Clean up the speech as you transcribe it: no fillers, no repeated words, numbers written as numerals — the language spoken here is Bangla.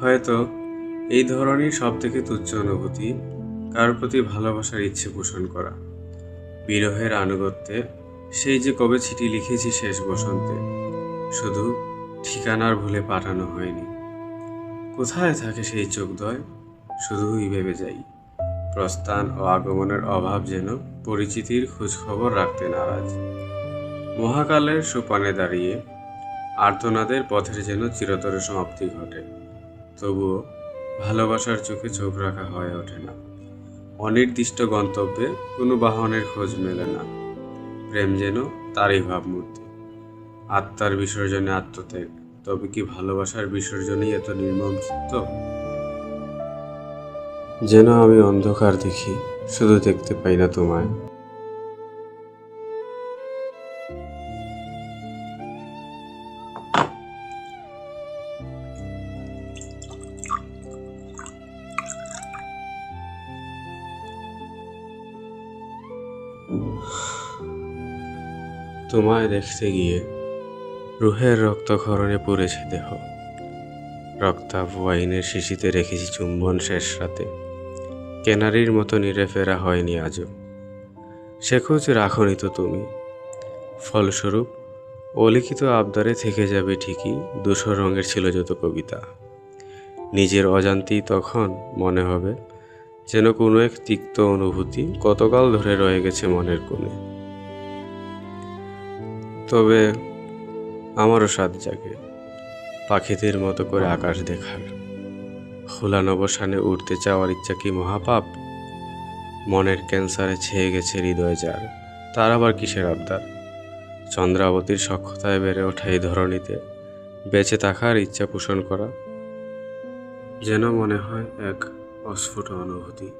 হয়তো এই ধরনের সব থেকে তুচ্ছ অনুভূতি কারোর প্রতি ভালোবাসার ইচ্ছে পোষণ করা, বিরহের আনুগত্যে। সেই যে কবে চিঠি লিখেছি শেষ বসন্তে, শুধু ঠিকানার ভুলে পাঠানো হয়নি। কোথায় থাকে সেই চোখদ্বয়, শুধুই ভেবে যাই। প্রস্থান ও আগমনের অভাব যেন পরিচিতির খোঁজখবর রাখতে নারাজ। মহাকালের সোপানে দাঁড়িয়ে আর্তনাদের পথের যেন চিরতর সমাপ্তি ঘটে। তবুও ভালোবাসার চোখে চোখ রাখা হয়ে ওঠে না। অনির্দিষ্ট গন্তব্যে কোনো বাহনের খোঁজ মেলে না। প্রেম যেন তারই ভাবমূর্তি। আত্মার বিসর্জনে আত্মত্যাগ। তবে কি ভালোবাসার বিসর্জনেই এত নির্মম চিত্ত? যেন আমি অন্ধকার দেখি, শুধু দেখতে পাই না তোমায়। তোমায় দেখতে গিয়ে রুহের রক্তক্ষরণে পড়েছে দেহ। রক্তাভ ওয়াইনের শিশিতে রেখেছি চুম্বন শেষ রাতে। কেনারির মতো নিরে ফেরা হয়নি আজও। সে খোঁজ রাখনি তো তুমি। ফলস্বরূপ অলিখিত আবদারে থেকে যাবে ঠিকই ধূসর রঙের ছিল যত কবিতা। নিজের অজান্তেই তখন মনে হবে যেন কোনো এক তিক্ত অনুভূতি কতকাল ধরে রয়ে গেছে মনের কোণে। তবে আমারও স্বাদ জাগে পাখিদের মতো করে আকাশ দেখার। খোলা নবসানে উঠতে চাওয়ার ইচ্ছা কি মহাপাপ? মনের ক্যান্সারে ছেয়ে গেছে হৃদয় যার, তার আবার কিসের আবদার? চন্দ্রাবতীর সক্ষতায় বেড়ে ওঠা এই ধরনীতে বেঁচে থাকার ইচ্ছা পোষণ করা যেন মনে হয় এক অস্ফুট অনুভূতি।